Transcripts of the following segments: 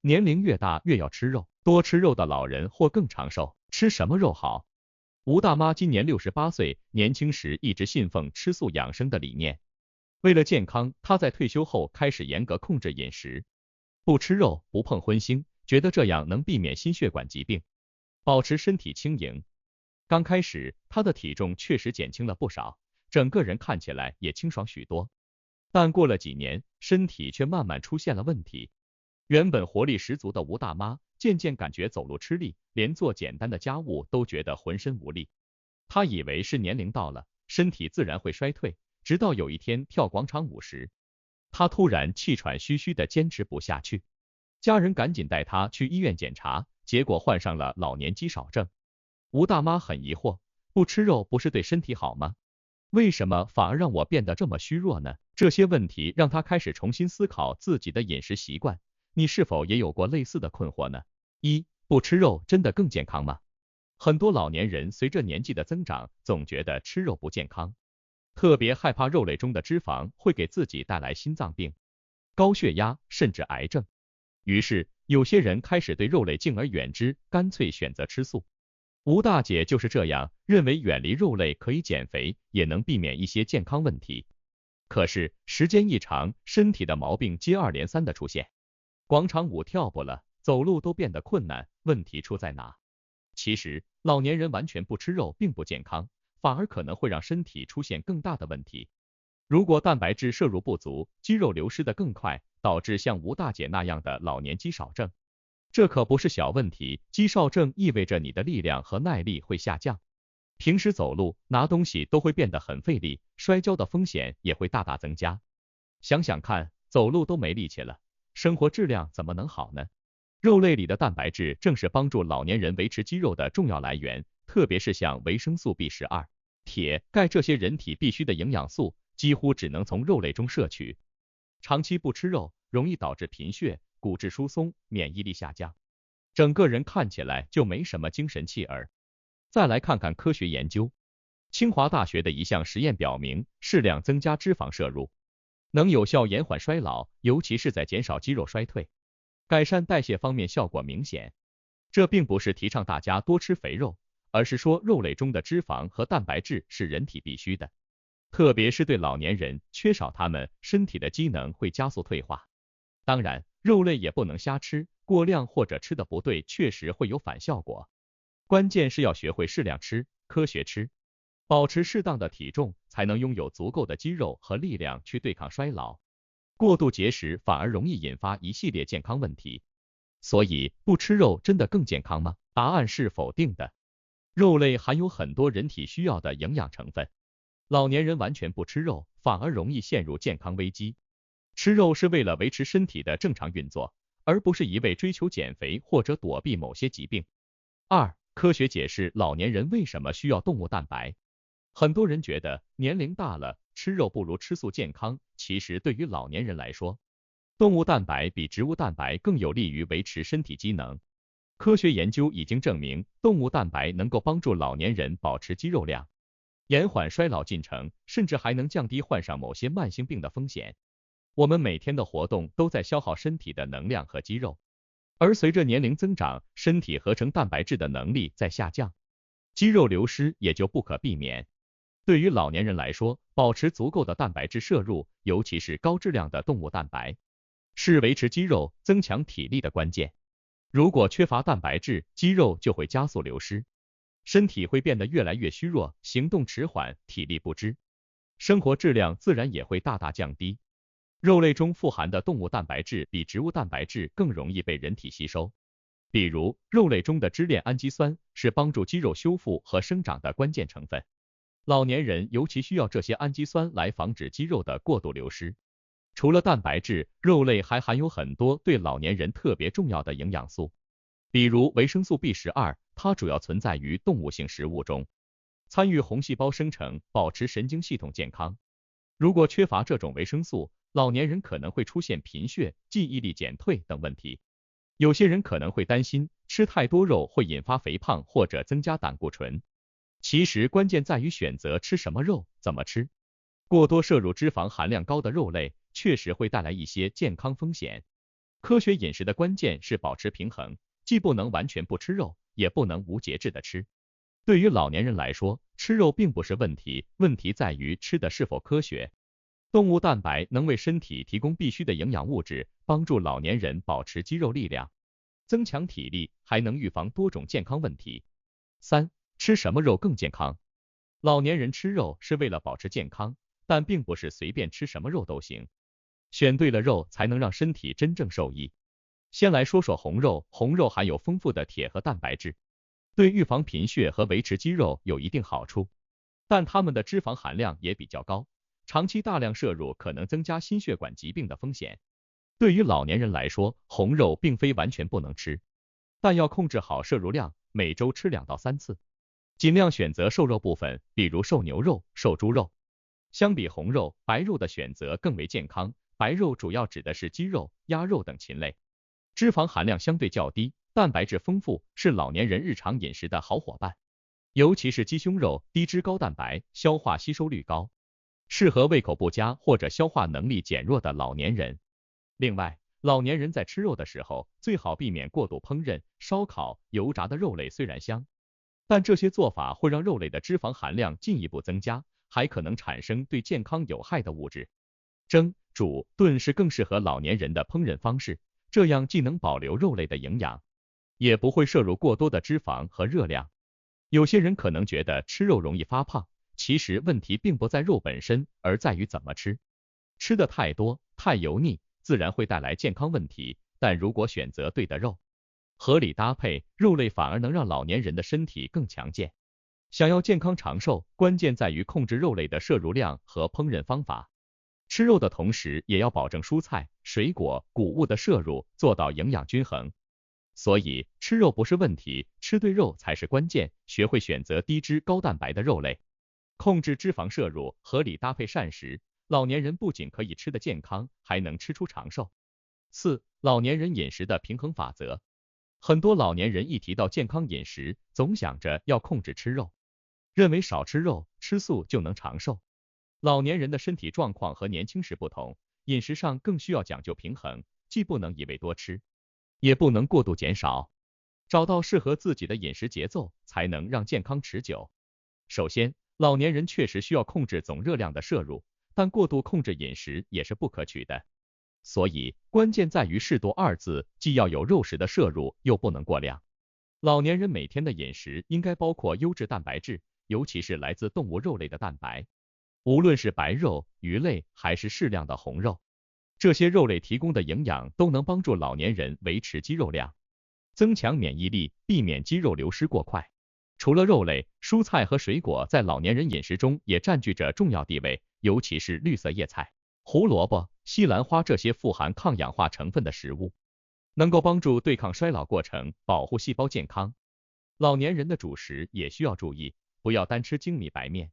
年龄越大越要吃肉，多吃肉的老人或更长寿。吃什么肉好？吴大妈今年68岁，年轻时一直信奉吃素养生的理念。为了健康，她在退休后开始严格控制饮食，不吃肉，不碰荤腥，觉得这样能避免心血管疾病，保持身体轻盈。刚开始，她的体重确实减轻了不少，整个人看起来也清爽许多。但过了几年，身体却慢慢出现了问题。原本活力十足的吴大妈，渐渐感觉走路吃力，连做简单的家务都觉得浑身无力。她以为是年龄到了，身体自然会衰退，直到有一天跳广场舞时，她突然气喘吁吁的坚持不下去。家人赶紧带她去医院检查，结果患上了老年肌少症。吴大妈很疑惑，不吃肉不是对身体好吗？为什么反而让我变得这么虚弱呢？这些问题让她开始重新思考自己的饮食习惯。你是否也有过类似的困惑呢？不吃肉真的更健康吗？很多老年人随着年纪的增长，总觉得吃肉不健康，特别害怕肉类中的脂肪会给自己带来心脏病、高血压甚至癌症。于是有些人开始对肉类敬而远之，干脆选择吃素。吴大姐就是这样，认为远离肉类可以减肥，也能避免一些健康问题。可是时间一长，身体的毛病接二连三的出现，广场舞跳不了，走路都变得困难，问题出在哪？其实老年人完全不吃肉并不健康，反而可能会让身体出现更大的问题。如果蛋白质摄入不足，肌肉流失的更快，导致像吴大姐那样的老年肌少症。这可不是小问题，肌少症意味着你的力量和耐力会下降，平时走路拿东西都会变得很费力，摔跤的风险也会大大增加。想想看，走路都没力气了，生活质量怎么能好呢？肉类里的蛋白质正是帮助老年人维持肌肉的重要来源，特别是像维生素 B12、铁、钙这些人体必需的营养素，几乎只能从肉类中摄取。长期不吃肉，容易导致贫血、骨质疏松、免疫力下降，整个人看起来就没什么精神气儿。再来看看科学研究，清华大学的一项实验表明，适量增加脂肪摄入，能有效延缓衰老，尤其是在减少肌肉衰退、改善代谢方面效果明显。这并不是提倡大家多吃肥肉，而是说肉类中的脂肪和蛋白质是人体必需的，特别是对老年人，缺少它们，身体的机能会加速退化。当然，肉类也不能瞎吃，过量或者吃的不对，确实会有反效果。关键是要学会适量吃，科学吃，保持适当的体重，才能拥有足够的肌肉和力量去对抗衰老。过度节食反而容易引发一系列健康问题。所以，不吃肉真的更健康吗？答案是否定的。肉类含有很多人体需要的营养成分，老年人完全不吃肉，反而容易陷入健康危机。吃肉是为了维持身体的正常运作，而不是一味追求减肥或者躲避某些疾病。科学解释老年人为什么需要动物蛋白。很多人觉得年龄大了，吃肉不如吃素健康，其实对于老年人来说，动物蛋白比植物蛋白更有利于维持身体机能。科学研究已经证明，动物蛋白能够帮助老年人保持肌肉量，延缓衰老进程，甚至还能降低患上某些慢性病的风险。我们每天的活动都在消耗身体的能量和肌肉，而随着年龄增长，身体合成蛋白质的能力在下降，肌肉流失也就不可避免。对于老年人来说，保持足够的蛋白质摄入，尤其是高质量的动物蛋白，是维持肌肉、增强体力的关键。如果缺乏蛋白质，肌肉就会加速流失，身体会变得越来越虚弱，行动迟缓，体力不支，生活质量自然也会大大降低。肉类中富含的动物蛋白质比植物蛋白质更容易被人体吸收，比如肉类中的支链氨基酸是帮助肌肉修复和生长的关键成分，老年人尤其需要这些氨基酸来防止肌肉的过度流失。除了蛋白质，肉类还含有很多对老年人特别重要的营养素，比如维生素 B12， 它主要存在于动物性食物中，参与红细胞生成，保持神经系统健康。如果缺乏这种维生素，老年人可能会出现贫血、记忆力减退等问题。有些人可能会担心吃太多肉会引发肥胖或者增加胆固醇。其实关键在于选择吃什么肉，怎么吃。过多摄入脂肪含量高的肉类，确实会带来一些健康风险。科学饮食的关键是保持平衡，既不能完全不吃肉，也不能无节制的吃。对于老年人来说，吃肉并不是问题，问题在于吃的是否科学。动物蛋白能为身体提供必需的营养物质，帮助老年人保持肌肉力量，增强体力，还能预防多种健康问题。3. 吃什么肉更健康？老年人吃肉是为了保持健康，但并不是随便吃什么肉都行，选对了肉才能让身体真正受益。先来说说红肉，红肉含有丰富的铁和蛋白质，对预防贫血和维持肌肉有一定好处，但它们的脂肪含量也比较高，长期大量摄入可能增加心血管疾病的风险。对于老年人来说，红肉并非完全不能吃，但要控制好摄入量，每周吃2到3次，尽量选择瘦肉部分，比如瘦牛肉、瘦猪肉。相比红肉，白肉的选择更为健康，白肉主要指的是鸡肉、鸭肉等禽类，脂肪含量相对较低，蛋白质丰富，是老年人日常饮食的好伙伴。尤其是鸡胸肉，低脂高蛋白，消化吸收率高，适合胃口不佳或者消化能力减弱的老年人。另外，老年人在吃肉的时候，最好避免过度烹饪、烧烤、油炸的肉类虽然香，但这些做法会让肉类的脂肪含量进一步增加，还可能产生对健康有害的物质。蒸、煮、炖是更适合老年人的烹饪方式，这样既能保留肉类的营养，也不会摄入过多的脂肪和热量。有些人可能觉得吃肉容易发胖，其实问题并不在肉本身，而在于怎么吃。吃的太多、太油腻，自然会带来健康问题，但如果选择对的肉，合理搭配，肉类反而能让老年人的身体更强健。想要健康长寿，关键在于控制肉类的摄入量和烹饪方法。吃肉的同时，也要保证蔬菜、水果、谷物的摄入，做到营养均衡。所以，吃肉不是问题，吃对肉才是关键。学会选择低脂高蛋白的肉类，控制脂肪摄入，合理搭配膳食，老年人不仅可以吃得健康，还能吃出长寿。4. 老年人饮食的平衡法则。很多老年人一提到健康饮食，总想着要控制吃肉，认为少吃肉、吃素就能长寿。老年人的身体状况和年轻时不同，饮食上更需要讲究平衡，既不能一味多吃，也不能过度减少，找到适合自己的饮食节奏，才能让健康持久。首先，老年人确实需要控制总热量的摄入，但过度控制饮食也是不可取的。所以，关键在于适度2字，既要有肉食的摄入，又不能过量。老年人每天的饮食应该包括优质蛋白质，尤其是来自动物肉类的蛋白，无论是白肉、鱼类还是适量的红肉，这些肉类提供的营养都能帮助老年人维持肌肉量，增强免疫力，避免肌肉流失过快。除了肉类，蔬菜和水果在老年人饮食中也占据着重要地位，尤其是绿色叶菜、胡萝卜、西兰花这些富含抗氧化成分的食物，能够帮助对抗衰老过程，保护细胞健康。老年人的主食也需要注意，不要单吃精米白面，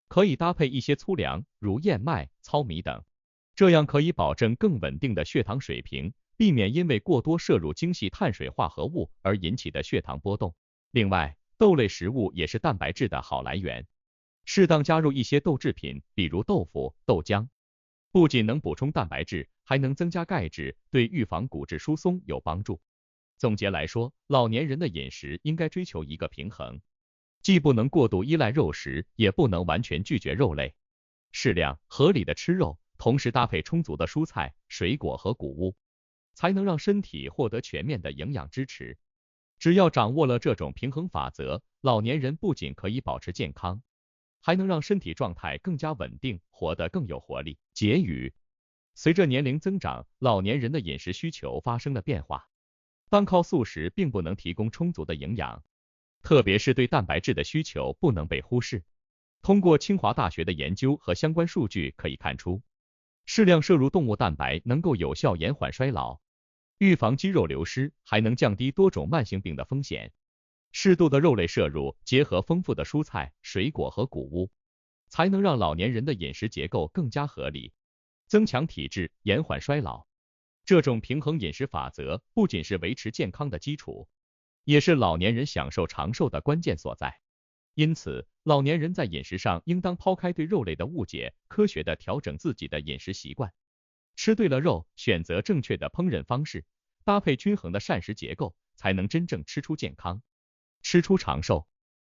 可以搭配一些粗粮，如燕麦、糙米等，这样可以保证更稳定的血糖水平，避免因为过多摄入精细碳水化合物而引起的血糖波动。另外，豆类食物也是蛋白质的好来源，适当加入一些豆制品，比如豆腐、豆浆，不仅能补充蛋白质，还能增加钙质，对预防骨质疏松有帮助。总结来说，老年人的饮食应该追求一个平衡，既不能过度依赖肉食，也不能完全拒绝肉类，适量合理的吃肉，同时搭配充足的蔬菜、水果和谷物，才能让身体获得全面的营养支持。只要掌握了这种平衡法则，老年人不仅可以保持健康，还能让身体状态更加稳定，活得更有活力。结语：随着年龄增长，老年人的饮食需求发生了变化，单靠素食并不能提供充足的营养，特别是对蛋白质的需求不能被忽视。通过清华大学的研究和相关数据可以看出，适量摄入动物蛋白能够有效延缓衰老，预防肌肉流失，还能降低多种慢性病的风险。适度的肉类摄入，结合丰富的蔬菜、水果和谷物，才能让老年人的饮食结构更加合理，增强体质，延缓衰老。这种平衡饮食法则不仅是维持健康的基础，也是老年人享受长寿的关键所在。因此，老年人在饮食上应当抛开对肉类的误解，科学地调整自己的饮食习惯，吃对了肉，选择正确的烹饪方式，搭配均衡的膳食结构，才能真正吃出健康，吃出长寿。